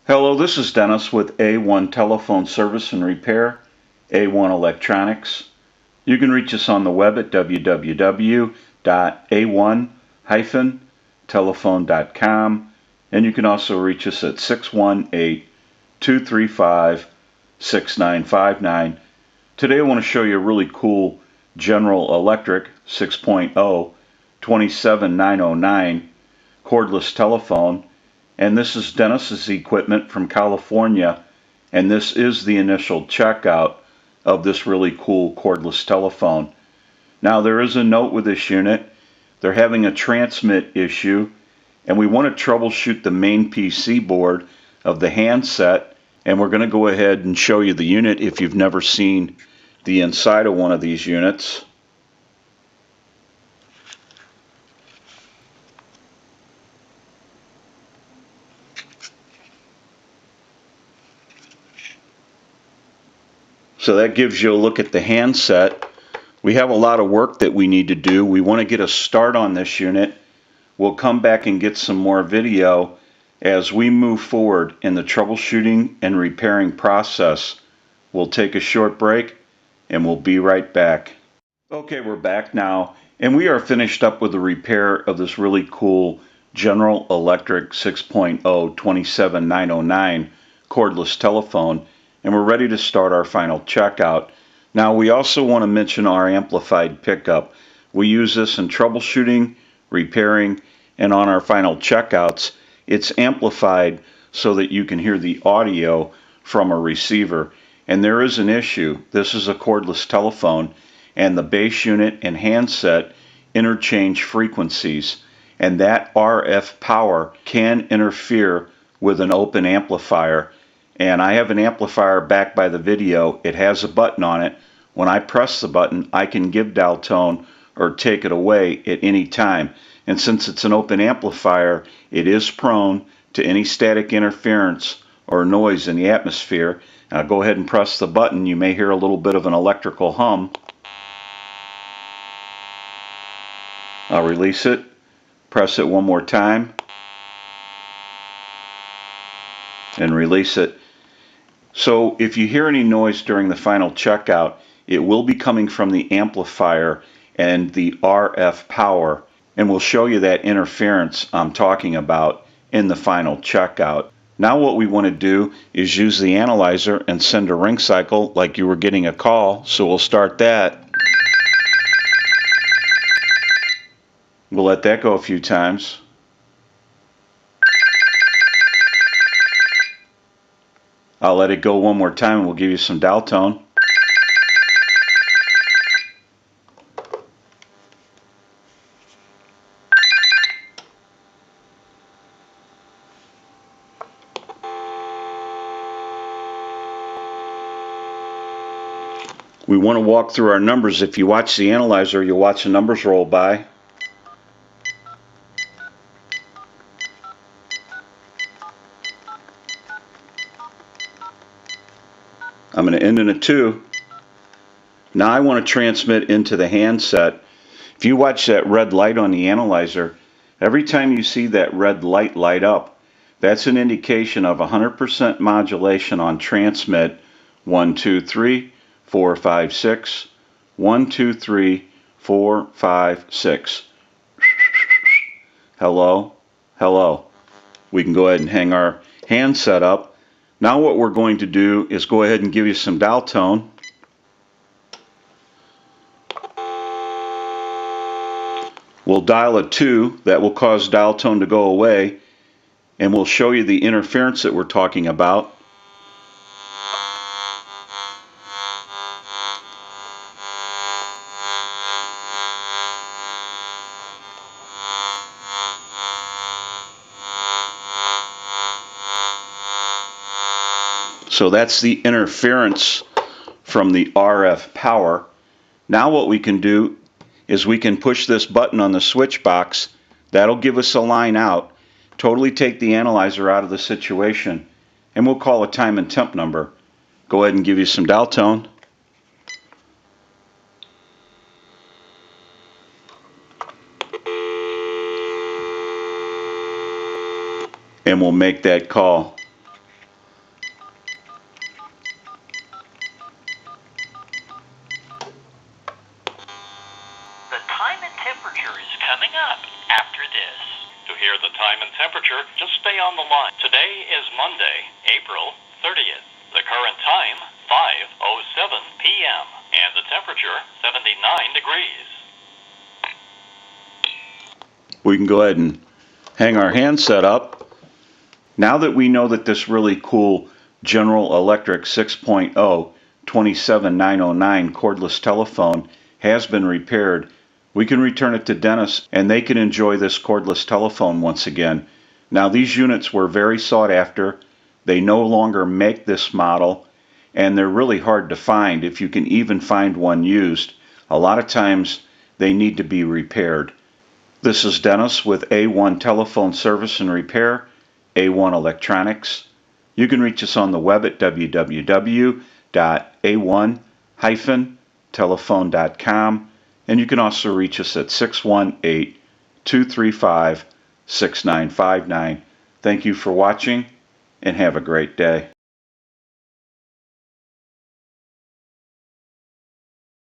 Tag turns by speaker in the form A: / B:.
A: Hello, this is Dennis with A1 Telephone Service and Repair, A1 Electronics. You can reach us on the web at www.a1-telephone.com, and you can also reach us at 618-235-6959. Today I want to show you a really cool General Electric 6.0 27909 cordless telephone. And this is Dennis's equipment from California, and this is the initial checkout of this really cool cordless telephone. Now there is a note with this unit. They're having a transmit issue, and we want to troubleshoot the main PC board of the handset, and we're going to go ahead and show you the unit if you've never seen the inside of one of these units. So that gives you a look at the handset. We have a lot of work that we need to do. We want to get a start on this unit. We'll come back and get some more video as we move forward in the troubleshooting and repairing process. We'll take a short break and we'll be right back. Okay, we're back now, and we are finished up with the repair of this really cool General Electric 6.0 27909 cordless telephone, and we're ready to start our final checkout. Now we also want to mention our amplified pickup. We use this in troubleshooting, repairing, and on our final checkouts. It's amplified so that you can hear the audio from a receiver. And there is an issue. This is a cordless telephone, and the base unit and handset interchange frequencies, and that RF power can interfere with an open amplifier. And I have an amplifier back by the video. It has a button on it. When I press the button, I can give dial tone or take it away at any time. And since it's an open amplifier, it is prone to any static interference or noise in the atmosphere. I'll go ahead and press the button. You may hear a little bit of an electrical hum. I'll release it, press it one more time, and release it. So if you hear any noise during the final checkout, it will be coming from the amplifier and the RF power, and we'll show you that interference I'm talking about in the final checkout. Now what we want to do is use the analyzer and send a ring cycle like you were getting a call, so we'll start that. We'll let that go a few times. I'll let it go one more time and we'll give you some dial tone. We want to walk through our numbers. If you watch the analyzer, you'll watch the numbers roll by. I'm going to end in a 2. Now I want to transmit into the handset. If you watch that red light on the analyzer, every time you see that red light light up, that's an indication of 100% modulation on transmit 1, 2, 3, 4, 5, 6. 1, 2, 3, 4, 5, 6. Hello, hello. We can go ahead and hang our handset up. Now what we're going to do is go ahead and give you some dial tone. We'll dial a 2. That will cause dial tone to go away, and we'll show you the interference that we're talking about. So that's the interference from the RF power. Now what we can do is we can push this button on the switch box. That'll give us a line out, totally take the analyzer out of the situation, and we'll call a time and temp number. Go ahead and give you some dial tone. And we'll make that call.
B: and temperature is coming up after this. To hear the time and temperature, just stay on the line. Today is Monday, April 30th. The current time, 5:07 p.m. and the temperature, 79 degrees.
A: We can go ahead and hang our handset up. Now that we know that this really cool General Electric 6.0 27909 cordless telephone has been repaired, we can return it to Dennis and they can enjoy this cordless telephone once again. Now these units were very sought after. They no longer make this model and they're really hard to find if you can even find one used. A lot of times they need to be repaired. This is Dennis with A1 Telephone Service and Repair, A1 Electronics. You can reach us on the web at www.a1-telephone.com, and you can also reach us at 618-235-6959. Thank you for watching, and have a great day.